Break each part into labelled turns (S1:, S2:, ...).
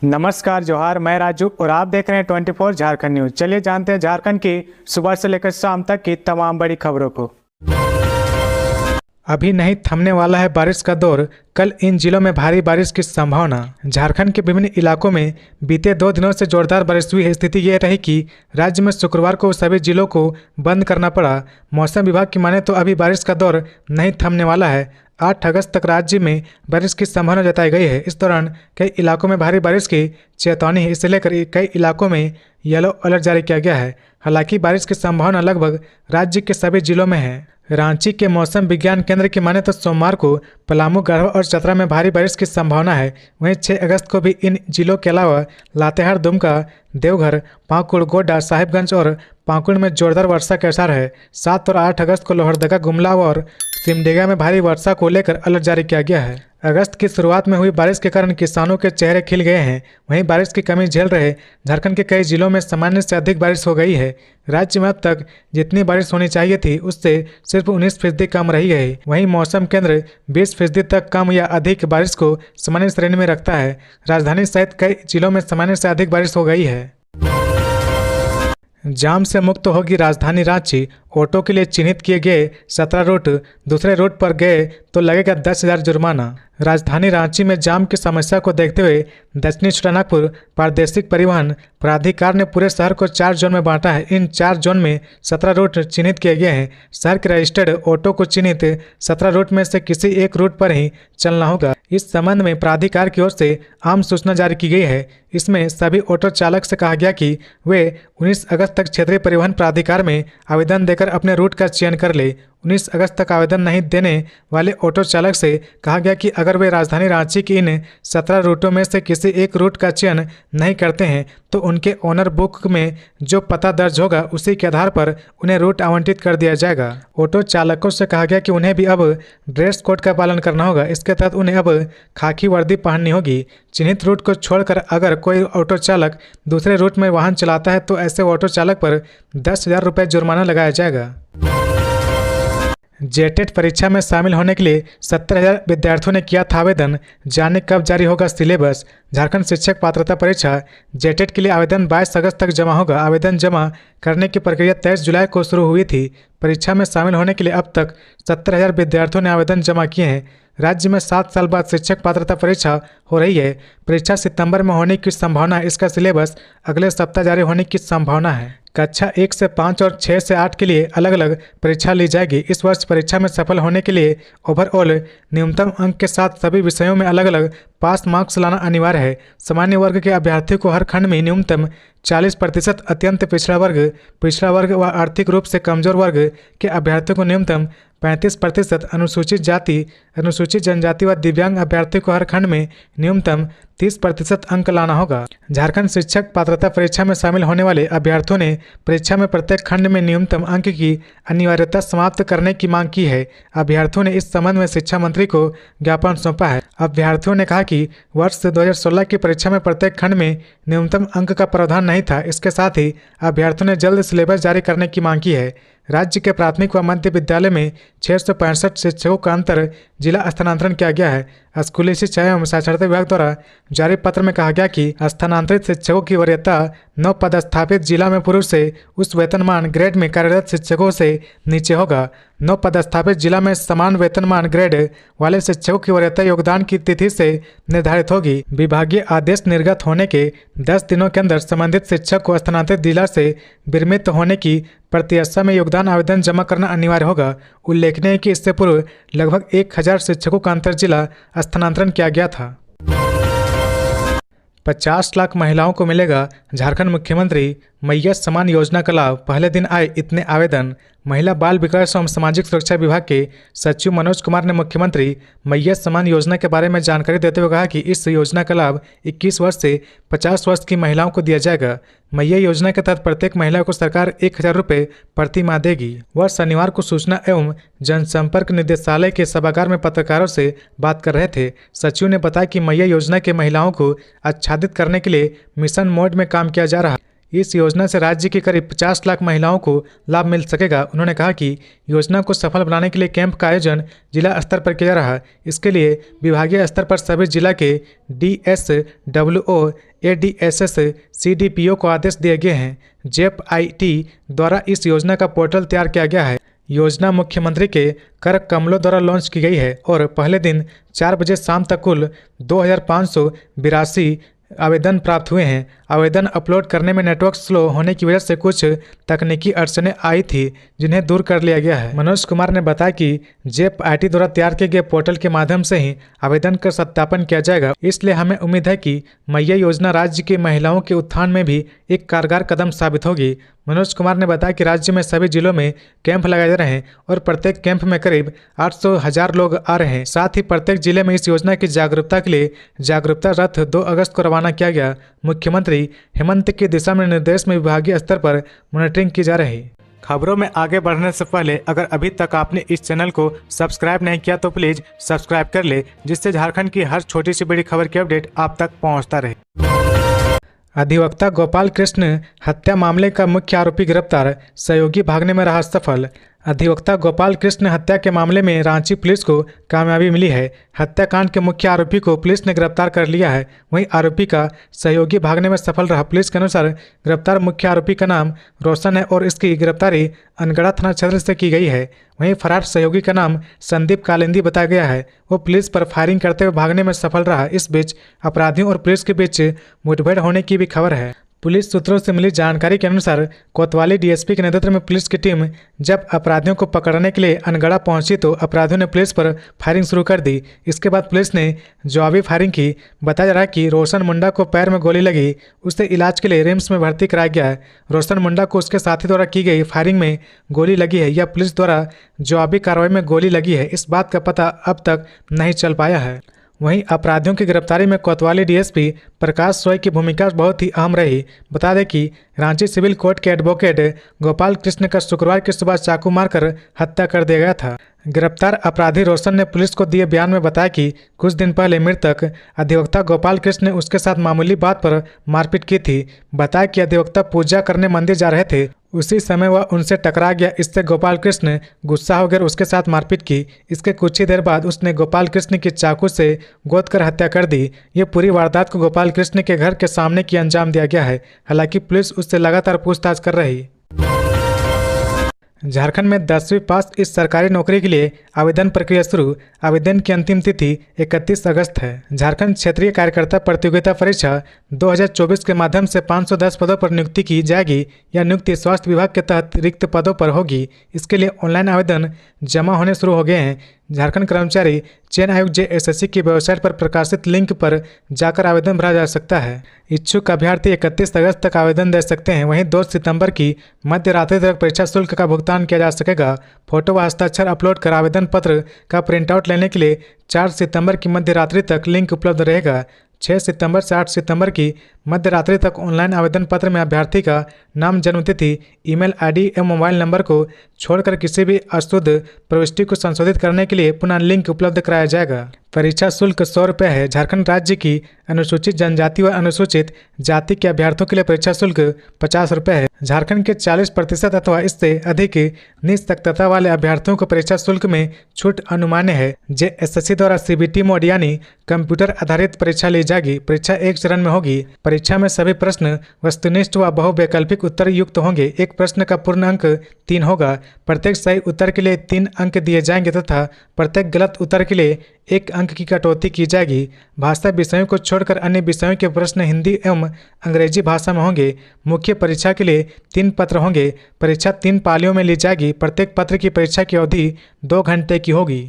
S1: नमस्कार जोहार, मैं राजू और आप देख रहे हैं 24 झारखंड न्यूज। चलिए जानते हैं झारखंड की सुबह से लेकर शाम तक की तमाम बड़ी खबरों को। अभी नहीं थमने वाला है बारिश का दौर, कल इन जिलों में भारी बारिश की संभावना। झारखंड के विभिन्न इलाकों में बीते 2 दिनों से जोरदार बारिश हुई है। स्थिति ये रही कि राज्य में शुक्रवार को सभी जिलों को बंद करना पड़ा। मौसम विभाग की माने तो अभी बारिश का दौर नहीं थमने वाला है। 8 अगस्त तक राज्य में बारिश की संभावना जताई गई है। इस दौरान कई इलाकों में भारी बारिश की चेतावनी है। इसे लेकर कई इलाकों में येलो अलर्ट जारी किया गया है। हालांकि बारिश की संभावना लगभग राज्य के सभी जिलों में है। रांची के मौसम विज्ञान केंद्र की माने तो सोमवार को पलामू, गढ़वा और चतरा में भारी बारिश की संभावना है। वहीं 6 अगस्त को भी इन जिलों के अलावा लातेहार, दुमका, देवघर, पाकुड़, गोड्डा, साहिबगंज और पाकुड़ में जोरदार वर्षा के आसार है। 7 और 8 अगस्त को लोहरदगा, गुमला और सिमडेगा में भारी वर्षा को लेकर अलर्ट जारी किया गया है। अगस्त की शुरुआत में हुई बारिश के कारण किसानों के चेहरे खिल गए हैं। वहीं बारिश की कमी झेल रहे झारखंड के कई जिलों में सामान्य से अधिक बारिश हो गई है। राज्य में अब तक जितनी बारिश होनी चाहिए थी उससे सिर्फ 19% कम रही है। वहीं मौसम केंद्र 20% तक कम या अधिक बारिश को सामान्य श्रेणी में रखता है। राजधानी सहित कई जिलों में सामान्य से अधिक बारिश हो गई है। जाम से मुक्त होगी राजधानी रांची। ऑटो के लिए चिन्हित किए गए 17 रूट दूसरे रूट पर गए तो लगेगा 10,000 जुर्माना। राजधानी रांची में जाम की समस्या को देखते हुए दक्षिणी छोटानागपुर प्रादेशिक परिवहन प्राधिकार ने पूरे शहर को 4 जोन में बांटा है। इन 4 जोन में 17 रूट चिन्हित किए गए हैं। शहर के रजिस्टर्ड ऑटो को चिन्हित 17 रूट में से किसी एक रूट पर ही चलना होगा। इस संबंध में प्राधिकार की ओर से आम सूचना जारी की गई है। इसमें सभी ऑटो चालक से कहा गया कि वे 19 अगस्त तक क्षेत्रीय परिवहन प्राधिकार में आवेदन देकर अपने रूट का चयन कर ले। 19 अगस्त तक आवेदन नहीं देने वाले ऑटो चालक से कहा गया कि अगर वे राजधानी रांची की इन 17 रूटों में से किसी एक रूट का चयन नहीं करते हैं तो उनके ओनर बुक में जो पता दर्ज होगा उसी के आधार पर उन्हें रूट आवंटित कर दिया जाएगा। ऑटो चालकों से कहा गया कि उन्हें भी अब ड्रेस कोड का पालन करना होगा। इसके तहत उन्हें अब खाकी वर्दी पहननी होगी। चिन्हित रूट को छोड़कर अगर कोई ऑटो चालक दूसरे रूट में वाहन चलाता है तो ऐसे ऑटो चालक पर 10,000 रुपये जुर्माना लगाया जाएगा। जेटेट परीक्षा में शामिल होने के लिए 70,000 विद्यार्थियों ने किया था आवेदन। जाने कब जारी होगा सिलेबस। झारखंड शिक्षक पात्रता परीक्षा जेटेट के लिए आवेदन 22 अगस्त तक जमा होगा। आवेदन जमा करने की प्रक्रिया 23 जुलाई को शुरू हुई थी। परीक्षा में शामिल होने के लिए अब तक 70,000 विद्यार्थियों ने आवेदन जमा किए हैं। राज्य में 7 साल बाद शिक्षक पात्रता परीक्षा हो रही है। परीक्षा सितंबर में होने की संभावना है। इसका सिलेबस अगले सप्ताह जारी होने की संभावना है। कक्षा 1 से 5 और 6 से 8 के लिए अलग अलग परीक्षा ली जाएगी। इस वर्ष परीक्षा में सफल होने के लिए ओवरऑल न्यूनतम अंक के साथ सभी विषयों में अलग अलग पास मार्क्स लाना अनिवार्य है। सामान्य वर्ग के अभ्यर्थियों को हर खंड में न्यूनतम 40%, अत्यंत पिछड़ा वर्ग व आर्थिक रूप से कमजोर वर्ग के अभ्यर्थियों को न्यूनतम 35%, अनुसूचित जाति, अनुसूचित जनजाति व दिव्यांग अभ्यर्थियों को हर खंड में न्यूनतम 30% अंक लाना होगा। झारखंड शिक्षक पात्रता परीक्षा में शामिल होने वाले अभ्यर्थियों ने परीक्षा में प्रत्येक खंड में न्यूनतम अंक की अनिवार्यता समाप्त करने की मांग की है। अभ्यर्थियों ने इस संबंध में शिक्षा मंत्री को ज्ञापन सौंपा है। अभ्यर्थियों ने कहा कि वर्ष 2016 की परीक्षा में प्रत्येक खंड में न्यूनतम अंक का प्रावधान नहीं था। इसके साथ ही अभ्यर्थियों ने जल्द सिलेबस जारी करने की मांग की है। राज्य के प्राथमिक व मध्य विद्यालय में 665 शिक्षकों का अंतर जिला स्थानांतरण किया गया है। स्कूली शिक्षा एवं साक्षरता विभाग द्वारा जारी पत्र में कहा गया कि स्थानांतरित शिक्षकों की वरीयता 9 पदस्थापित जिला में पूर्व से उस वेतनमान ग्रेड में कार्यरत शिक्षकों से नीचे होगा। 9 पदस्थापित जिला में समान वेतनमान ग्रेड वाले शिक्षकों की वरीयता योगदान की तिथि से निर्धारित होगी। विभागीय आदेश निर्गत होने के 10 दिनों के अंदर संबंधित शिक्षक को स्थानांतरित जिला से विरमित होने की प्रत्याशा में योगदान आवेदन जमा करना अनिवार्य होगा। उल्लेखनीय है कि इससे पूर्व लगभग 1000 शिक्षकों का अंतर जिला स्थानांतरण किया गया था। 50 लाख महिलाओं को मिलेगा झारखंड मुख्यमंत्री मैया सम्मान योजना का लाभ। पहले दिन आए इतने आवेदन। महिला बाल विकास एवं सामाजिक सुरक्षा विभाग के सचिव मनोज कुमार ने मुख्यमंत्री मैया सम्मान योजना के बारे में जानकारी देते हुए कहा कि इस योजना का लाभ 21 वर्ष से 50 वर्ष की महिलाओं को दिया जाएगा। मैया योजना के तहत प्रत्येक महिला को सरकार 1,000 रुपये प्रति माह देगी। वह शनिवार को सूचना एवं जनसंपर्क निदेशालय के सभागार में पत्रकारों से बात कर रहे थे। सचिव ने बताया कि मैया योजना के महिलाओं को आच्छादित करने के लिए मिशन मोड में काम किया जा रहा है। इस योजना से राज्य की करीब 50 लाख महिलाओं को लाभ मिल सकेगा। उन्होंने कहा कि योजना को सफल बनाने के लिए कैंप का आयोजन जिला स्तर पर किया जा रहा है। इसके लिए विभागीय स्तर पर सभी जिला के DSWO, ADSS, CDPO को आदेश दिए गए हैं। JEPIT द्वारा इस योजना का पोर्टल तैयार किया गया है। योजना मुख्यमंत्री के कर कमलों द्वारा लॉन्च की गई है और पहले दिन 4 बजे शाम तक कुल 2582 आवेदन प्राप्त हुए हैं। आवेदन अपलोड करने में नेटवर्क स्लो होने की वजह से कुछ तकनीकी अड़चनें आई थी, जिन्हें दूर कर लिया गया है। मनोज कुमार ने बताया कि JEPIT द्वारा तैयार किए गए पोर्टल के माध्यम से ही आवेदन का सत्यापन किया जाएगा, इसलिए हमें उम्मीद है कि मैया योजना राज्य की महिलाओं के उत्थान में भी एक कारगर कदम साबित होगी। मनोज कुमार ने बताया कि राज्य में सभी जिलों में कैंप लगाए जा रहे हैं और प्रत्येक कैंप में करीब 800,000 लोग आ रहे हैं। साथ ही प्रत्येक जिले में इस योजना की जागरूकता के लिए जागरूकता रथ 2 अगस्त को रवाना किया गया। मुख्यमंत्री हेमंत के दिशा में निर्देश में विभागीय स्तर पर मॉनिटरिंग की जा रही। खबरों में आगे बढ़ने से पहले अगर अभी तक आपने इस चैनल को सब्सक्राइब नहीं किया तो प्लीज सब्सक्राइब कर ले, जिससे झारखंड की हर छोटी सी बड़ी खबर की अपडेट आप तक पहुंचता रहे। अधिवक्ता गोपाल कृष्ण हत्या मामले का मुख्य आरोपी गिरफ्तार, सहयोगी भागने में रहा सफल। अधिवक्ता गोपाल कृष्ण हत्या के मामले में रांची पुलिस को कामयाबी मिली है। हत्याकांड के मुख्य आरोपी को पुलिस ने गिरफ्तार कर लिया है। वहीं आरोपी का सहयोगी भागने में सफल रहा। पुलिस के अनुसार गिरफ्तार मुख्य आरोपी का नाम रोशन है और इसकी गिरफ्तारी अनगढ़ा थाना क्षेत्र से की गई है। वहीं फरार सहयोगी का नाम संदीप कालिंदी बताया गया है। वो पुलिस पर फायरिंग करते हुए भागने में सफल रहा। इस बीच अपराधियों और पुलिस के बीच मुठभेड़ होने की भी खबर है। पुलिस सूत्रों से मिली जानकारी के अनुसार कोतवाली DSP के नेतृत्व में पुलिस की टीम जब अपराधियों को पकड़ने के लिए अनगढ़ा पहुंची तो अपराधियों ने पुलिस पर फायरिंग शुरू कर दी। इसके बाद पुलिस ने जवाबी फायरिंग की। बताया जा रहा है कि रोशन मुंडा को पैर में गोली लगी, उसे इलाज के लिए रिम्स में भर्ती कराया गया है। रोशन मुंडा को उसके साथी द्वारा की गई फायरिंग में गोली लगी है या पुलिस द्वारा जवाबी कार्रवाई में गोली लगी है, इस बात का पता अब तक नहीं चल पाया है। वहीं अपराधियों की गिरफ्तारी में कोतवाली DSP प्रकाश रॉय की भूमिका बहुत ही अहम रही। बता दें कि रांची सिविल कोर्ट के एडवोकेट गोपाल कृष्ण का शुक्रवार की सुबह चाकू मारकर हत्या कर दिया गया था। गिरफ्तार अपराधी रोशन ने पुलिस को दिए बयान में बताया कि कुछ दिन पहले मृतक अधिवक्ता गोपाल कृष्ण ने उसके साथ मामूली बात पर मारपीट की थी। बताया कि अधिवक्ता पूजा करने मंदिर जा रहे थे, उसी समय वह उनसे टकरा गया। इससे गोपाल कृष्ण गुस्सा होकर उसके साथ मारपीट की। इसके कुछ ही देर बाद उसने गोपाल कृष्ण की चाकू से गोद कर हत्या कर दी। ये पूरी वारदात को गोपाल कृष्ण के घर के सामने की अंजाम दिया गया है। हालांकि पुलिस उससे लगातार पूछताछ कर रही। झारखंड में 10वीं पास इस सरकारी नौकरी के लिए आवेदन प्रक्रिया शुरू। आवेदन की अंतिम तिथि 31 अगस्त है। झारखंड क्षेत्रीय कार्यकर्ता प्रतियोगिता परीक्षा 2024 के माध्यम से 510 पदों पर नियुक्ति की जाएगी। यह नियुक्ति स्वास्थ्य विभाग के तहत रिक्त पदों पर होगी। इसके लिए ऑनलाइन आवेदन जमा होने शुरू हो गए हैं। झारखंड कर्मचारी चयन आयोग JSSC की वेबसाइट पर प्रकाशित लिंक पर जाकर आवेदन भरा जा सकता है। इच्छुक अभ्यर्थी 31 अगस्त तक आवेदन दे सकते हैं। वहीं 2 सितंबर की मध्य रात्रि तक परीक्षा शुल्क का भुगतान किया जा सकेगा। फोटो व हस्ताक्षर अपलोड कर आवेदन पत्र का प्रिंटआउट लेने के लिए 4 सितंबर की मध्य रात्रि तक लिंक उपलब्ध रहेगा। 6 सितंबर से 8 सितंबर की मध्य रात्रि तक ऑनलाइन आवेदन पत्र में अभ्यर्थी का नाम, जन्मतिथि, ईमेल ID एवं मोबाइल नंबर को छोड़कर किसी भी अशुद्ध प्रविष्टि को संशोधित करने के लिए पुनः लिंक उपलब्ध कराया जाएगा। परीक्षा शुल्क 100 रुपये है। झारखंड राज्य की अनुसूचित जनजाति व अनुसूचित जाति के अभ्यर्थियों के लिए परीक्षा शुल्क 50 रुपये है। झारखंड के 40% अथवा इससे अधिक निःशक्तता वाले अभ्यर्थियों को परीक्षा शुल्क में छूट अनुमान्य है। JSSC द्वारा CBT मोड यानी कंप्यूटर आधारित परीक्षा ली जाएगी। परीक्षा 1 चरण में होगी। परीक्षा में सभी प्रश्न वस्तुनिष्ठ व बहुवैकल्पिक उत्तर युक्त होंगे। एक प्रश्न का पूर्ण अंक 3 होगा। प्रत्येक सही उत्तर के लिए 3 अंक दिए जाएंगे तथा प्रत्येक गलत उत्तर के लिए 1 अंक की कटौती की जाएगी। भाषा विषयों को छोड़कर अन्य विषयों के प्रश्न हिंदी एवं अंग्रेजी भाषा में होंगे। मुख्य परीक्षा के लिए 3 पत्र होंगे। परीक्षा 3 पालियों में ली जाएगी। प्रत्येक पत्र की परीक्षा की अवधि 2 घंटे की होगी।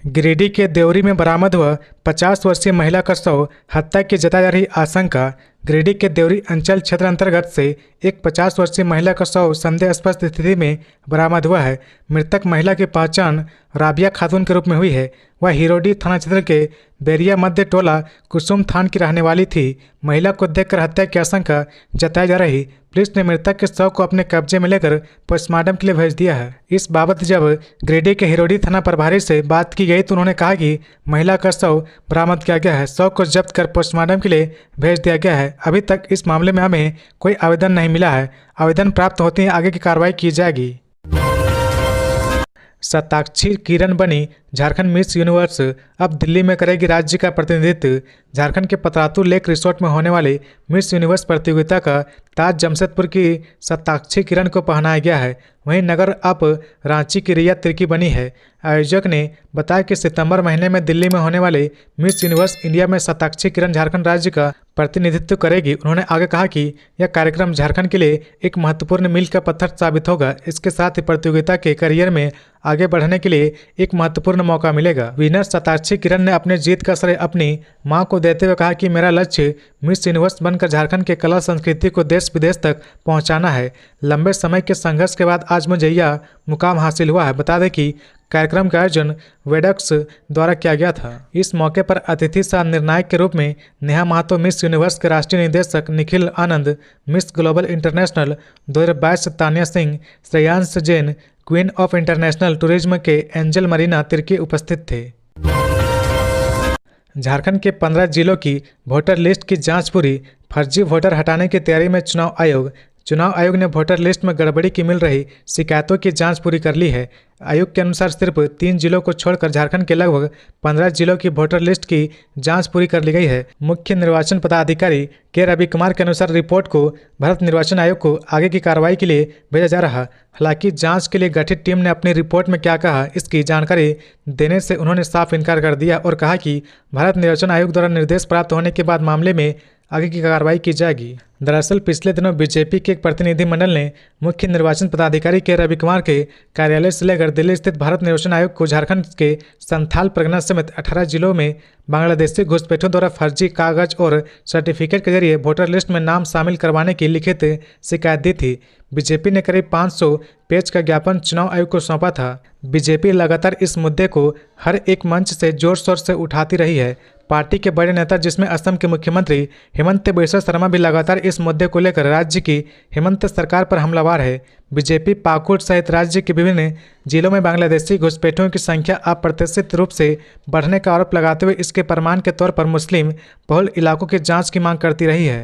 S1: गिरिडीह के देवरी में बरामद हुआ 50 वर्षीय महिला का शव, हत्या की जताई जा रही आशंका। गिरिडीह के देवरी अंचल क्षेत्र अंतर्गत से एक 50 वर्षीय महिला का शव संदेहास्पद स्थिति में बरामद हुआ है। मृतक महिला की पहचान राबिया खातून के रूप में हुई है। वह हिरोडीह थाना क्षेत्र के बेरिया मध्य टोला कुसुम थान की रहने वाली थी। महिला को देखकर हत्या की आशंका जताई जा रही। पुलिस ने मृतक के शव को अपने कब्जे में लेकर पोस्टमार्टम के लिए भेज दिया है। इस बाबत जब गिरिडीह के हिरोडीह थाना प्रभारी से बात की गई तो उन्होंने कहा कि महिला का शव बरामद किया गया है। शव को जब्त कर पोस्टमार्टम के लिए भेज दिया गया है। अभी तक इस मामले में हमें कोई आवेदन नहीं मिला है। आवेदन प्राप्त होते ही आगे की कार्रवाई की जाएगी। शताक्षी किरण बनी झारखंड मिस यूनिवर्स, अब दिल्ली में करेगी राज्य का प्रतिनिधित्व। झारखंड के पतरातू लेक रिसोर्ट में होने वाली मिस यूनिवर्स प्रतियोगिता का ताज जमशेदपुर की शताक्षी किरण को पहनाया गया है। वहीं नगर अब रांची की रिया तिर्की बनी है। आयोजक ने बताया कि सितंबर महीने में दिल्ली में होने वाले मिस यूनिवर्स इंडिया में शताक्षी किरण झारखंड राज्य का प्रतिनिधित्व करेगी। उन्होंने आगे कहा कि यह कार्यक्रम झारखंड के लिए एक महत्वपूर्ण मील का पत्थर साबित होगा। इसके साथ ही प्रतियोगिता के करियर में आगे बढ़ने के लिए एक महत्वपूर्ण मौका मिलेगा। विनर शताक्षी किरण ने अपने जीत का श्रेय अपनी मां को देते हुए कहा कि मेरा लक्ष्य मिस यूनिवर्स बनकर झारखंड के कला संस्कृति को देश विदेश तक पहुंचाना है। लंबे समय के संघर्ष के बाद आज मुझे यह मुकाम हासिल हुआ है। बता दें कि कार्यक्रम का आयोजन वेडक्स द्वारा किया गया था। इस मौके पर अतिथि सह निर्णायक के रूप में नेहा महतो, मिस यूनिवर्स के राष्ट्रीय निदेशक Nikhil Anand, Miss Global International 2022 Tania Singh, Shreyansh Jain, Queen of International Tourism के एंजल मरीना तिर्की उपस्थित थे। झारखंड के 15 जिलों की वोटर लिस्ट की जांच पूरी, फर्जी वोटर हटाने की तैयारी में चुनाव आयोग ने वोटर लिस्ट में गड़बड़ी की मिल रही शिकायतों की जांच पूरी कर ली है। आयोग के अनुसार सिर्फ 3 जिलों को छोड़कर झारखंड के लगभग 15 जिलों की वोटर लिस्ट की जांच पूरी कर ली गई है। मुख्य निर्वाचन पदाधिकारी के रवि कुमार के अनुसार रिपोर्ट को भारत निर्वाचन आयोग को आगे की कार्रवाई के लिए भेजा जा रहा। हालांकि जांच के लिए गठित टीम ने अपनी रिपोर्ट में क्या कहा, इसकी जानकारी देने से उन्होंने साफ इनकार कर दिया और कहा कि भारत निर्वाचन आयोग द्वारा निर्देश प्राप्त होने के बाद मामले में आगे की कार्रवाई की जाएगी। दरअसल पिछले दिनों बीजेपी के एक प्रतिनिधिमंडल ने मुख्य निर्वाचन पदाधिकारी के रवि कुमार के कार्यालय से लेकर दिल्ली स्थित भारत निर्वाचन आयोग को झारखंड के संथाल परगना समेत 18 जिलों में बांग्लादेशी घुसपैठियों द्वारा फर्जी कागज और सर्टिफिकेट के जरिए वोटर लिस्ट में नाम शामिल करवाने की लिखित शिकायत दी थी। बीजेपी ने करीब 500 पेज का ज्ञापन चुनाव आयोग को सौंपा था। बीजेपी लगातार इस मुद्दे को हर एक मंच से जोर शोर से उठाती रही है। पार्टी के बड़े नेता जिसमें असम के मुख्यमंत्री हेमंत बिस्वा शर्मा भी लगातार इस मुद्दे को लेकर राज्य की हेमंत सरकार पर हमलावर है। बीजेपी पाकुड़ सहित राज्य के विभिन्न जिलों में बांग्लादेशी घुसपैठियों की संख्या अप्रत्याशित रूप से बढ़ने का आरोप लगाते हुए इसके प्रमाण के तौर पर मुस्लिम बहुल इलाकों की जांच की मांग करती रही है।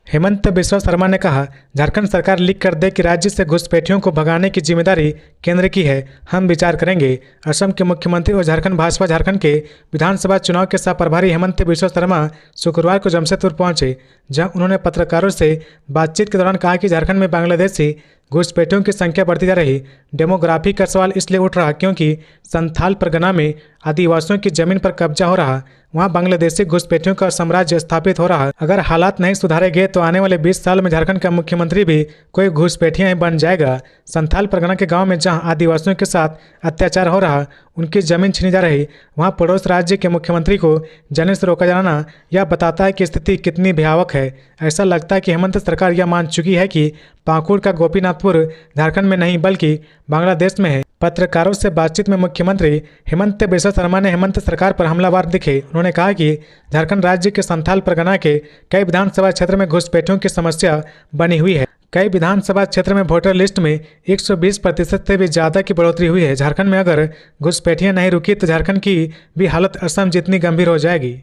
S1: हेमंत बिस्वा शर्मा ने कहा, झारखंड सरकार लिख कर दे कि राज्य से घुसपैठियों को भगाने की जिम्मेदारी केंद्र की है, हम विचार करेंगे। असम के मुख्यमंत्री और झारखंड भाजपा झारखंड के विधानसभा चुनाव के सह प्रभारी हेमंत बिस्वा शर्मा शुक्रवार को जमशेदपुर पहुंचे, जहां उन्होंने पत्रकारों से बातचीत के दौरान कहा कि झारखंड में बांग्लादेशी घुसपैठियों की संख्या बढ़ती जा रही। डेमोग्राफी का सवाल इसलिए उठ रहा क्योंकि संथाल परगना में आदिवासियों की जमीन पर कब्जा हो रहा, वहां बांग्लादेशी घुसपैठियों का साम्राज्य स्थापित हो रहा। अगर हालात नहीं सुधारे गए तो आने वाले 20 साल में झारखंड का मुख्यमंत्री भी कोई घुसपैठिया ही बन जाएगा। संथाल परगना के गांव में जहां आदिवासियों के साथ अत्याचार हो रहा, उनकी जमीन छीनी जा रही, वहां पड़ोस राज्य के मुख्यमंत्री को जाने से रोका जाना यह बताता है कि स्थिति कितनी भयावह है। ऐसा लगता है कि हेमंत सरकार यह मान चुकी है कि पाकुड़ का गोपीनाथपुर झारखंड में नहीं बल्कि बांग्लादेश में है। पत्रकारों से बातचीत में मुख्यमंत्री हेमंत बिस्वा शर्मा ने हेमंत सरकार पर हमलावर दिखे। उन्होंने कहा कि झारखंड राज्य के संथाल परगना के कई विधानसभा क्षेत्र में घुसपैठियों की समस्या बनी हुई है। कई विधानसभा क्षेत्र में वोटर लिस्ट में 120% से भी ज़्यादा की बढ़ोतरी हुई है। झारखंड में अगर घुसपैठियां नहीं रुकी तो झारखंड की भी हालत असम जितनी गंभीर हो जाएगी।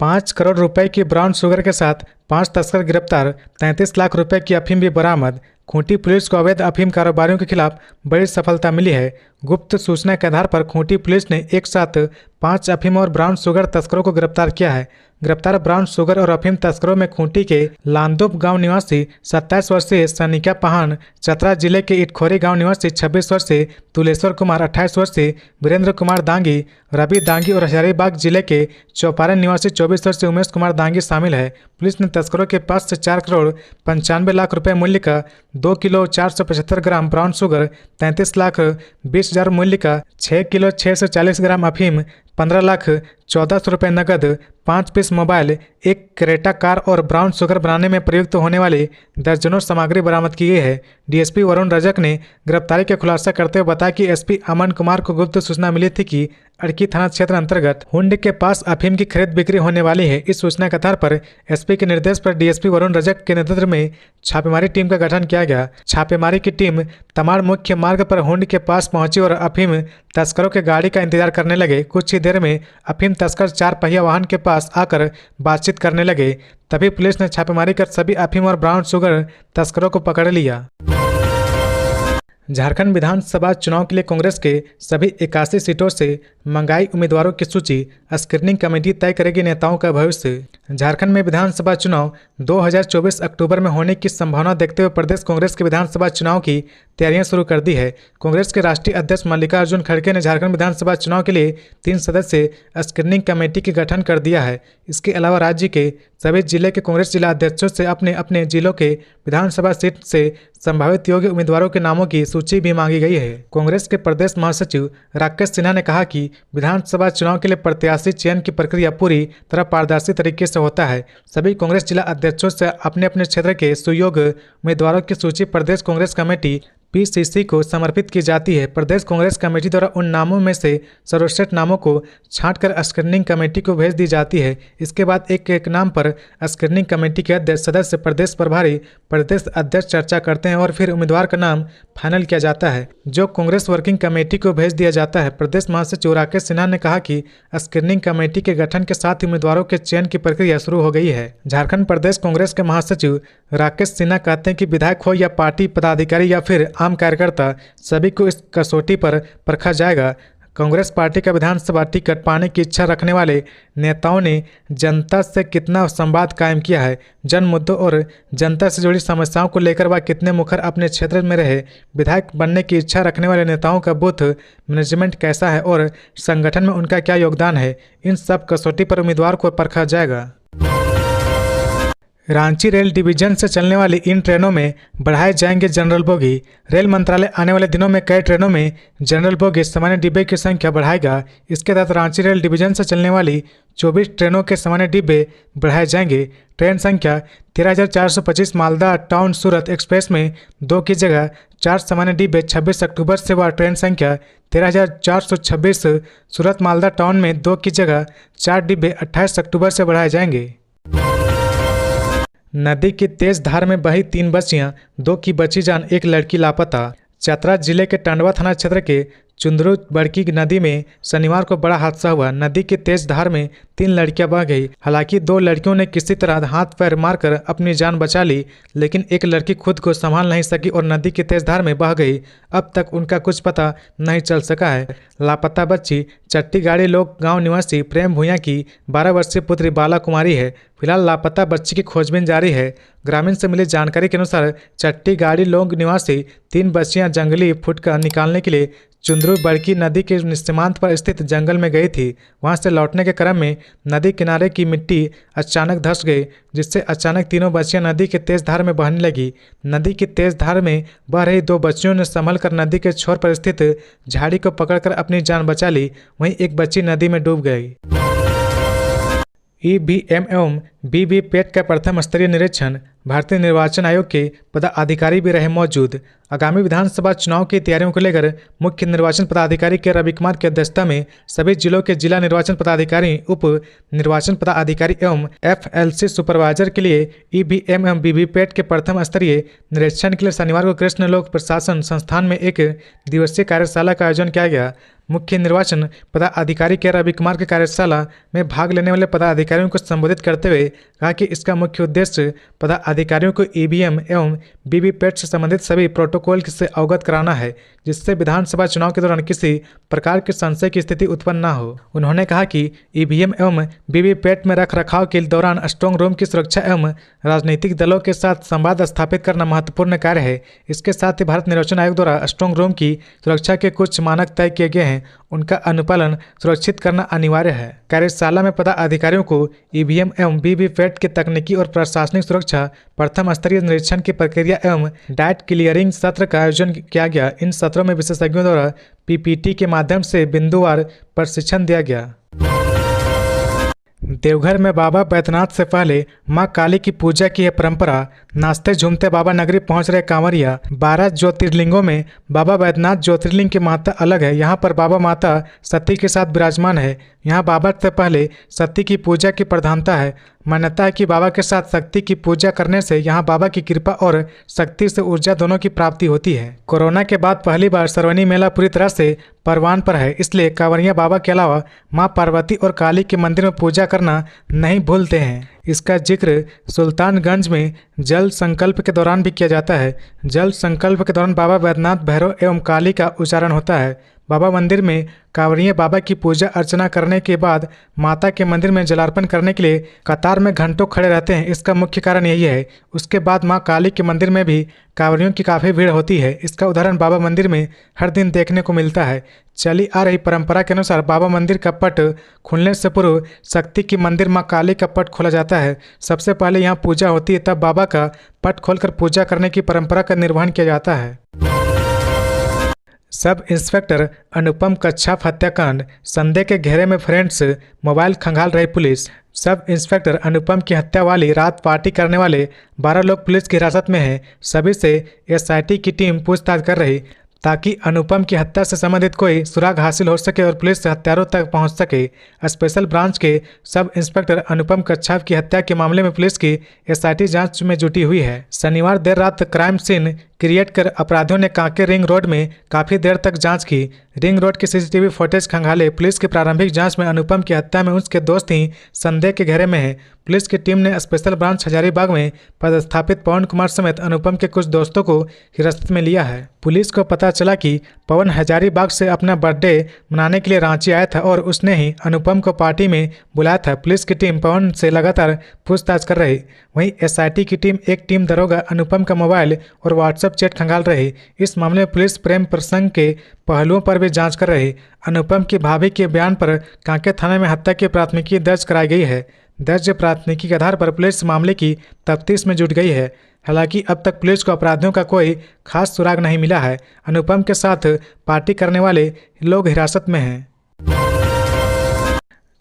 S1: 5 करोड़ रुपए की ब्राउन शुगर के साथ 5 तस्कर गिरफ्तार, 33 लाख रुपए की अफीम भी बरामद। खूंटी पुलिस को अवैध अफीम कारोबारियों के खिलाफ बड़ी सफलता मिली है। गुप्त सूचना के आधार पर खूंटी पुलिस ने एक साथ 5 अफीम और ब्राउन शुगर तस्करों को गिरफ्तार किया है। गिरफ्तार ब्राउन शुगर और अफीम तस्करों में खूंटी के लांदोप गांव निवासी 27 वर्षीय सनिका पहान, चतरा जिले के इटखोरी गांव निवासी 26 वर्षीय तुलेश्वर कुमार, 28 वर्षीय वीरेंद्र कुमार दांगी, रवि दांगी और हजारीबाग जिले के चौपारण निवासी 24 वर्षीय उमेश कुमार दांगी शामिल है। पुलिस ने तस्करों के पास से 4 करोड़ 95 लाख रुपए मूल्य का 2 kilo 475 gram brown sugar, 33 lakh 20 हजार मूल्य का 6 किलो 640 ग्राम अफीम, 15 लाख 1400 रुपये नकद, 5 पीस मोबाइल, 1 क्रेटा कार और ब्राउन शुगर बनाने में प्रयुक्त होने वाली दर्जनों सामग्री बरामद की गई है। डीएसपी वरुण रजक ने गिरफ्तारी का खुलासा करते हुए बताया कि एसपी अमन कुमार को गुप्त सूचना मिली थी कि अड़की थाना क्षेत्र अंतर्गत हुंड के पास अफीम की खरीद बिक्री होने वाली है। इस सूचना के आधार पर एसपी के निर्देश पर डीएसपी वरुण रजक के नेतृत्व में छापेमारी टीम का गठन किया गया। छापेमारी की टीम तमाड़ मुख्य मार्ग पर हुंड के पास पहुंची और अफीम तस्करों के गाड़ी का इंतजार करने लगे। कुछ ही देर में अफीम तस्कर 4 पहिया वाहन के पास आकर बातचीत करने लगे। तभी पुलिस ने छापेमारी कर सभी अफीम और ब्राउन शुगर तस्करों को पकड़ लिया। झारखंड विधानसभा चुनाव के लिए कांग्रेस के सभी 81 सीटों से मंगाई उम्मीदवारों की सूची। स्क्रीनिंग कमेटी तय करेगी नेताओं का भविष्य। झारखंड में विधानसभा चुनाव 2024 अक्टूबर में होने की संभावना देखते हुए प्रदेश कांग्रेस के विधानसभा चुनाव की तैयारियां शुरू कर दी है। कांग्रेस के राष्ट्रीय अध्यक्ष मल्लिकार्जुन खड़गे ने झारखंड विधानसभा चुनाव के लिए 3 सदस्यीय स्क्रीनिंग कमेटी का गठन कर दिया है। इसके अलावा राज्य के सभी जिले के कांग्रेस जिला अध्यक्षों से अपने अपने जिलों के विधानसभा सीट से संभावित योग्य उम्मीदवारों के नामों की सूची भी मांगी गई है। कांग्रेस के प्रदेश महासचिव राकेश सिन्हा ने कहा कि विधानसभा चुनाव के लिए प्रत्याशी चयन की प्रक्रिया पूरी तरह पारदर्शी तरीके से होता है। सभी कांग्रेस जिला अध्यक्षों से अपने अपने क्षेत्र के सुयोग्य उम्मीदवारों की सूची प्रदेश कांग्रेस कमेटी पीसीसी को समर्पित की जाती है। प्रदेश कांग्रेस कमेटी द्वारा उन नामों में से सर्वश्रेष्ठ नामों को छांटकर स्क्रीनिंग कमेटी को भेज दी जाती है। इसके बाद एक एक नाम पर स्क्रीनिंग कमेटी के अध्यक्ष, सदस्य, प्रदेश प्रभारी, प्रदेश अध्यक्ष चर्चा करते हैं और फिर उम्मीदवार का नाम फाइनल किया जाता है, जो कांग्रेस वर्किंग कमेटी को भेज दिया जाता है। प्रदेश महासचिव राकेश सिन्हा ने कहा कि स्क्रीनिंग कमेटी के गठन के साथ ही उम्मीदवारों के चयन की प्रक्रिया शुरू हो गई है। झारखंड प्रदेश कांग्रेस के महासचिव राकेश सिन्हा कहते हैं कि विधायक हो या पार्टी पदाधिकारी या फिर आम कार्यकर्ता, सभी को इस कसौटी पर परखा जाएगा। कांग्रेस पार्टी का विधानसभा टिकट पाने की इच्छा रखने वाले नेताओं ने जनता से कितना संवाद कायम किया है, जन मुद्दों और जनता से जुड़ी समस्याओं को लेकर वह कितने मुखर अपने क्षेत्र में रहे, विधायक बनने की इच्छा रखने वाले नेताओं का बूथ मैनेजमेंट कैसा है और संगठन में उनका क्या योगदान है, इन सब कसौटी पर उम्मीदवार को परखा जाएगा। रांची रेल डिवीजन से चलने वाली इन ट्रेनों में बढ़ाए जाएंगे जनरल बोगी। रेल मंत्रालय आने वाले दिनों में कई ट्रेनों में जनरल बोगी सामान्य डिब्बे की संख्या बढ़ाएगा। इसके तहत रांची रेल डिवीजन से चलने वाली 24 ट्रेनों के सामान्य डिब्बे बढ़ाए जाएंगे। ट्रेन संख्या 13,425 मालदा टाउन सूरत एक्सप्रेस में 2 की जगह 4 सामान्य डिब्बे 26 अक्टूबर से व ट्रेन संख्या 13,426 सूरत मालदा टाउन में 2 की जगह 4 डिब्बे 28 अक्टूबर से बढ़ाए जाएंगे। नदी की तेज धार में बही 3 बच्चियां, 2 की बची जान, 1 लड़की लापता। चतरा जिले के टंडवा थाना क्षेत्र के चुंदरू बड़की नदी में शनिवार को बड़ा हादसा हुआ। नदी की तेज धार में 3 लड़कियां बह गई। हालांकि 2 लड़कियों ने किसी तरह हाथ पैर मारकर अपनी जान बचा ली, लेकिन एक लड़की खुद को संभाल नहीं सकी और नदी की तेज धार में बह गई। अब तक उनका कुछ पता नहीं चल सका है। लापता बच्ची चट्टी गाड़ी लोग गांव निवासी प्रेम भूया की 12 वर्षीय पुत्री बाला कुमारी है। फिलहाल लापता बच्ची की खोजबीन जारी है। ग्रामीण से मिली जानकारी के अनुसार चट्टी गाड़ी लोग निवासी 3 बच्चियां जंगली फुटका निकालने के लिए चुंदरू बड़की नदी के सीमांत पर स्थित जंगल में गई थी। वहां से लौटने के क्रम में नदी किनारे की मिट्टी अचानक धंस गई, जिससे अचानक तीनों बच्चियां नदी के तेज धार में बहने लगी। नदी की तेज धार में बह रही 2 बच्चियों ने संभल कर नदी के छोर पर स्थित झाड़ी को पकड़कर अपनी जान बचा ली। वहीं एक बच्ची नदी में डूब गई। ईवीएम एवं वीवीपैट का प्रथम स्तरीय निरीक्षण। भारतीय निर्वाचन आयोग के पदाधिकारी भी रहे मौजूद। आगामी विधानसभा चुनाव की तैयारियों को लेकर मुख्य निर्वाचन पदाधिकारी के रवि कुमार की अध्यक्षता में सभी जिलों के जिला निर्वाचन पदाधिकारी, उप निर्वाचन पदाधिकारी एवं FLC सुपरवाइजर के लिए ईवीएम एवं वीवीपैट के प्रथम स्तरीय निरीक्षण के लिए शनिवार को कृष्ण लोक प्रशासन संस्थान में 1 दिवसीय कार्यशाला का आयोजन किया गया। मुख्य निर्वाचन पदाधिकारी के रवि कुमार की कार्यशाला में भाग लेने वाले पदाधिकारियों को संबोधित करते हुए कहा कि इसका मुख्य उद्देश्य पदाधिकारियों को ईवीएम एवं वीवीपैट से संबंधित सभी प्रोटोकॉल से अवगत कराना है, जिससे विधानसभा चुनाव के दौरान किसी प्रकार के संशय की स्थिति उत्पन्न न हो। उन्होंने कहा कि ईवीएम एवं वीवीपैट में रखरखाव के दौरान स्ट्रांग रूम की सुरक्षा एवं राजनीतिक दलों के साथ संवाद स्थापित करना महत्वपूर्ण कार्य है। इसके साथ ही भारत निर्वाचन आयोग द्वारा स्ट्रांग रूम की सुरक्षा के कुछ मानक तय किए गए हैं, उनका अनुपालन सुरक्षित करना अनिवार्य है। कार्यशाला में पदाधिकारियों को ईवीएम एवं वीवीपैट की तकनीकी और प्रशासनिक सुरक्षा, प्रथम स्तरीय निरीक्षण की प्रक्रिया एवं डाटा क्लियरिंग सत्र का आयोजन किया गया। इन सत्रों में विशेषज्ञों द्वारा PPT के माध्यम से बिंदुवार प्रशिक्षण दिया गया। देवघर में बाबा बैद्यनाथ से पहले मां काली की पूजा की है परंपरा। नाचते झूमते बाबा नगरी पहुंच रहे कांवरिया। 12 ज्योतिर्लिंगों में बाबा बैद्यनाथ ज्योतिर्लिंग की महत्ता अलग है। यहां पर बाबा माता सती के साथ विराजमान है। यहाँ बाबा से पहले सती की पूजा की प्रधानता है। मान्यता है कि बाबा के साथ शक्ति की पूजा करने से यहाँ बाबा की कृपा और शक्ति से ऊर्जा दोनों की प्राप्ति होती है। कोरोना के बाद पहली बार श्रवणी मेला पूरी तरह से परवान पर है, इसलिए कांवरिया बाबा के अलावा मां पार्वती और काली के मंदिर में पूजा करना नहीं भूलते हैं। इसका जिक्र सुल्तानगंज में जल संकल्प के दौरान भी किया जाता है। जल संकल्प के दौरान बाबा बैद्यनाथ, भैरव एवं काली का उच्चारण होता है। बाबा मंदिर में कांवरिया बाबा की पूजा अर्चना करने के बाद माता के मंदिर में जलार्पण करने के लिए कतार में घंटों खड़े रहते हैं। इसका मुख्य कारण यही है। उसके बाद मां काली के मंदिर में भी कांवरियों की काफ़ी भीड़ होती है। इसका उदाहरण बाबा मंदिर में हर दिन देखने को मिलता है। चली आ रही परंपरा के अनुसार बाबा मंदिर का पट खुलने से पूर्व शक्ति की मंदिर मां काली का पट खोला जाता है। सबसे पहले यहाँ पूजा होती है, तब बाबा का पट खोलकर पूजा करने की परंपरा का निर्वहन किया जाता है। सब इंस्पेक्टर अनुपम कच्छप हत्याकांड, संदेह के घेरे में फ्रेंड्स, मोबाइल खंगाल रही पुलिस। सब इंस्पेक्टर अनुपम की हत्या वाली रात पार्टी करने वाले 12 लोग पुलिस की हिरासत में हैं। सभी से एसआईटी की टीम पूछताछ कर रही ताकि अनुपम की हत्या से संबंधित कोई सुराग हासिल हो सके और पुलिस हत्यारों तक पहुंच सके। स्पेशल ब्रांच के सब इंस्पेक्टर अनुपम कच्छप की हत्या के मामले में पुलिस की एसआईटी जांच में जुटी हुई है। शनिवार देर रात क्राइम सीन क्रिएट कर अपराधियों ने कांके रिंग रोड में काफ़ी देर तक जांच की। रिंग रोड की सीसीटीवी फुटेज खंगाले। पुलिस की प्रारंभिक जांच में अनुपम की हत्या में उसके दोस्त ही संदेह के घेरे में है। पुलिस की टीम ने स्पेशल ब्रांच हजारीबाग में पदस्थापित पवन कुमार समेत अनुपम के कुछ दोस्तों को हिरासत में लिया है। पुलिस को पता चला कि पवन हजारीबाग से अपना बर्थडे मनाने के लिए रांची आया था और उसने ही अनुपम को पार्टी में बुलाया था। पुलिस की टीम पवन से लगातार पूछताछ कर रही। वहीं एसआईटी की टीम एक टीम दरोगा अनुपम का मोबाइल और व्हाट्सएप चैट खंगाल रही। इस मामले में पुलिस प्रेम प्रसंग के पहलुओं पर भी जांच कर रही। अनुपम की भाभी के बयान पर कांके थाने में हत्या की प्राथमिकी दर्ज कराई गई है। दर्ज प्राथमिकी के आधार पर पुलिस मामले की तफ्तीश में जुट गई है। हालांकि अब तक पुलिस को अपराधियों का कोई खास सुराग नहीं मिला है। अनुपम के साथ पार्टी करने वाले लोग हिरासत में हैं।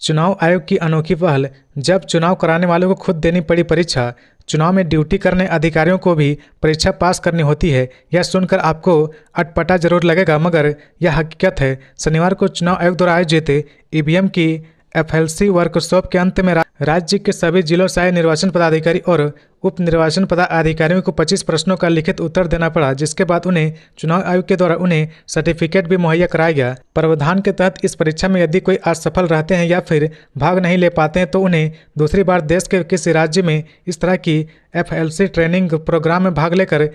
S1: चुनाव आयोग की अनोखी पहल, जब चुनाव कराने वालों को खुद देनी पड़ी परीक्षा। चुनाव में ड्यूटी करने अधिकारियों को भी परीक्षा पास करनी होती है। यह सुनकर आपको अटपटा जरूर लगेगा, मगर यह हकीकत है। शनिवार को चुनाव आयोग द्वारा आयोजित ईवीएम की एफएलसी वर्कशॉप के अंत में राज्य के सभी जिलों से आए निर्वाचन पदाधिकारी और उप निर्वाचन पदाधिकारियों को 25 प्रश्नों का लिखित उत्तर देना पड़ा, जिसके बाद उन्हें चुनाव आयोग के द्वारा उन्हें सर्टिफिकेट भी मुहैया कराया गया। प्रावधान के तहत इस परीक्षा में यदि कोई असफल रहते हैं या फिर भाग नहीं ले पाते हैं तो उन्हें दूसरी बार देश के किसी राज्य में इस तरह की एफएलसी ट्रेनिंग प्रोग्राम में भाग लेकर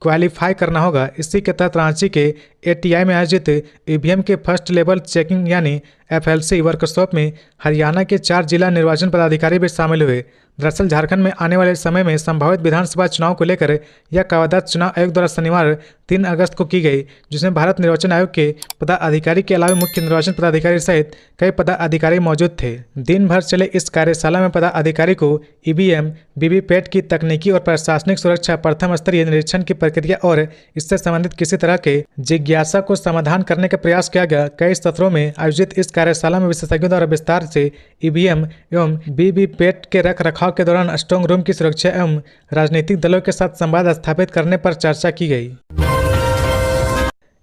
S1: क्वालिफाई करना होगा। इसी के तहत रांची के एटीआई में आयोजित ईवीएम के फर्स्ट लेवल चेकिंग यानी एफएलसी वर्कशॉप में हरियाणा के 4 जिला निर्वाचन पदाधिकारी भी शामिल हुए। दरअसल झारखंड में आने वाले समय में संभावित विधानसभा चुनाव को लेकर यह कवायद चुनाव आयोग द्वारा शनिवार 3 अगस्त को की गई, जिसमें भारत निर्वाचन आयोग के पदाधिकारी के अलावा मुख्य निर्वाचन पदाधिकारी सहित कई पदाधिकारी मौजूद थे। दिन भर चले इस कार्यशाला में पदाधिकारी को ईवीएम, वीवीपैट की तकनीकी और प्रशासनिक सुरक्षा, प्रथम स्तरीय निरीक्षण की प्रक्रिया और इससे संबंधित किसी तरह के जिज्ञासा को समाधान करने का प्रयास किया गया। कई सत्रों में आयोजित इस कार्यशाला में विशेषज्ञों द्वारा विस्तार से ईवीएम एवं वीवीपैट के रख रखाव के दौरान स्ट्रांग रूम की सुरक्षा एवं राजनीतिक दलों के साथ संवाद स्थापित करने पर चर्चा की गई।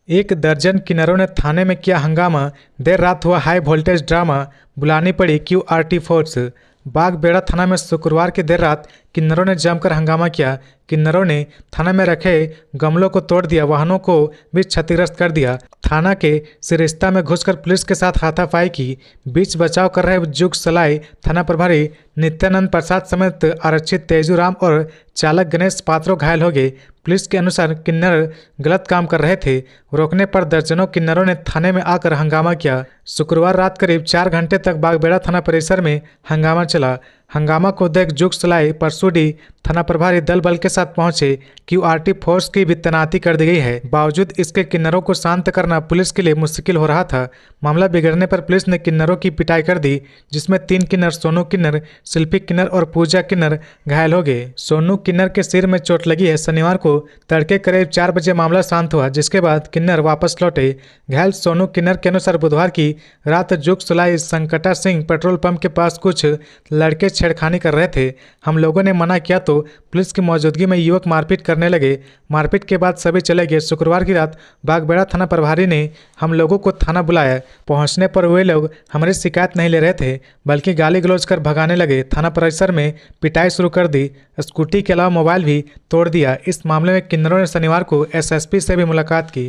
S1: 1 दर्जन किन्नरों ने थाने में किया हंगामा। देर रात हुआ हाई वोल्टेज ड्रामा, बुलानी पड़ी क्यूआरटी फोर्स। बागबेड़ा थाना में शुक्रवार की देर रात किन्नरों ने जमकर हंगामा किया। किन्नरों ने थाना में रखे गमलों को तोड़ दिया, वाहनों को भी क्षतिग्रस्त कर दिया। थाना के सिरिस्ता में घुसकर पुलिस के साथ हाथापाई की। बीच बचाव कर रहे जुग सलाई थाना प्रभारी नित्यानंद प्रसाद समेत आरक्षित तेजू राम और चालक गणेश पात्रों घायल हो गए। पुलिस के अनुसार किन्नर गलत काम कर रहे थे। रोकने पर दर्जनों किन्नरों ने थाने में आकर हंगामा किया। शुक्रवार रात करीब 4 घंटे तक बागबेड़ा थाना परिसर में हंगामा चला। हंगामा को देख जुगसलाई परसुडी थाना प्रभारी दल बल के साथ पहुंचे। क्यूआरटी फोर्स की भी तैनाती कर दी गई है। बावजूद इसके किन्नरों को शांत करना पुलिस के लिए मुश्किल हो रहा था। मामला बिगड़ने पर पुलिस ने किन्नरों की पिटाई कर दी, जिसमें 3 किन्नर सोनू किन्नर, शिल्पी किन्नर और पूजा किन्नर घायल हो गए। सोनू किन्नर के सिर में चोट लगी है। शनिवार को तड़के करीब 4 बजे मामला शांत हुआ, जिसके बाद किन्नर वापस लौटे। घायल सोनू किन्नर के अनुसार बुधवार की रात जुगसलाई संकटा सिंह पेट्रोल पंप के पास कुछ लड़के छेड़खानी कर रहे थे। हम लोगों ने मना किया तो पुलिस की मौजूदगी में युवक मारपीट करने लगे। मारपीट के बाद सभी चले गए। शुक्रवार की रात बागबेड़ा थाना प्रभारी ने हम लोगों को थाना बुलाया। पहुंचने पर वे लोग हमारी शिकायत नहीं ले रहे थे, बल्कि गाली गलौज कर भगाने लगे। थाना परिसर में पिटाई शुरू कर दी। स्कूटी के अलावा मोबाइल भी तोड़ दिया। इस मामले में किन्नरों ने शनिवार को एसएसपी से भी मुलाकात की।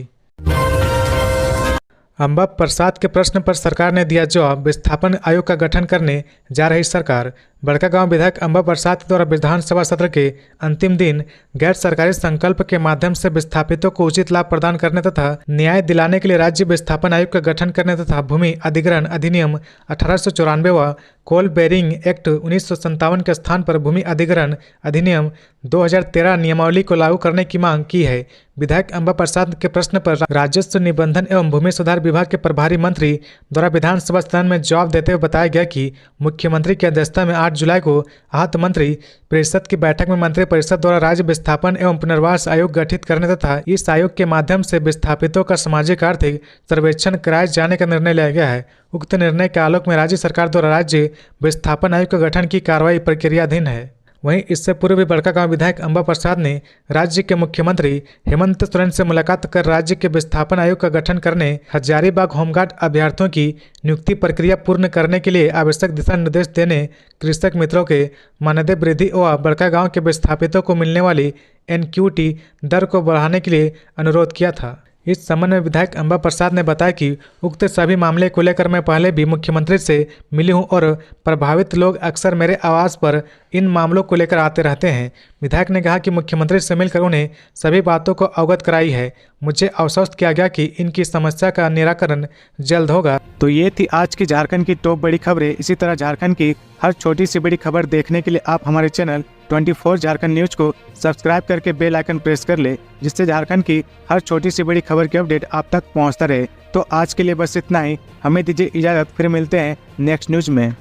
S1: अंबा प्रसाद के प्रश्न पर सरकार ने दिया जवाब। विस्थापन आयोग का गठन करने जा रही सरकार। बड़कागांव विधायक अंबा प्रसाद के द्वारा विधानसभा सत्र के अंतिम दिन गैर सरकारी संकल्प के माध्यम से विस्थापितों को उचित लाभ प्रदान करने तथा न्याय दिलाने के लिए राज्य विस्थापन आयोग का गठन करने तथा भूमि अधिग्रहण अधिनियम 1894 व कोल बेरिंग एक्ट 1957 के स्थान पर भूमि अधिग्रहण अधिनियम 2013 नियमावली को लागू करने की मांग की है। विधायक अंबा प्रसाद के प्रश्न पर राजस्व निबंधन एवं भूमि सुधार विभाग के प्रभारी मंत्री द्वारा विधानसभा सदन में जवाब देते हुए बताया गया कि मुख्यमंत्री की अध्यक्षता में 8 जुलाई को आहत मंत्री परिषद की बैठक में मंत्री परिषद द्वारा राज्य विस्थापन एवं पुनर्वास आयोग गठित करने तथा इस आयोग के माध्यम से विस्थापितों का सामाजिक आर्थिक सर्वेक्षण कराए जाने का निर्णय लिया गया है। उक्त निर्णय के आलोक में राज्य सरकार द्वारा राज्य विस्थापन आयोग के गठन की कार्रवाई प्रक्रियाधीन है। वहीं इससे पूर्व भी बड़कागांव विधायक अंबा प्रसाद ने राज्य के मुख्यमंत्री हेमंत सोरेन से मुलाकात कर राज्य के विस्थापन आयोग का गठन करने, हजारीबाग होमगार्ड अभ्यर्थियों की नियुक्ति प्रक्रिया पूर्ण करने के लिए आवश्यक दिशा निर्देश देने, कृषक मित्रों के मानदेय वृद्धि व बड़कागांव के विस्थापितों को मिलने वाली एनक्यूटी दर को बढ़ाने के लिए अनुरोध किया था। इस संबंध में विधायक अंबा प्रसाद ने बताया कि उक्त सभी मामले को लेकर मैं पहले भी मुख्यमंत्री से मिली हूं और प्रभावित लोग अक्सर मेरे आवास पर इन मामलों को लेकर आते रहते हैं। विधायक ने कहा कि मुख्यमंत्री से मिलकर उन्हें सभी बातों को अवगत कराई है। मुझे आश्वस्त किया गया कि इनकी समस्या का निराकरण जल्द होगा।
S2: तो ये थी आज की झारखंड की टॉप बड़ी खबरें। इसी तरह झारखंड की हर छोटी सी बड़ी खबर देखने के लिए आप हमारे चैनल 24 झारखंड न्यूज को सब्सक्राइब करके बेल आइकन प्रेस कर ले, जिससे झारखंड की हर छोटी सी बड़ी खबर की अपडेट आप तक पहुंचता रहे। तो आज के लिए बस इतना ही। हमें दीजिए इजाजत, फिर मिलते हैं नेक्स्ट न्यूज में।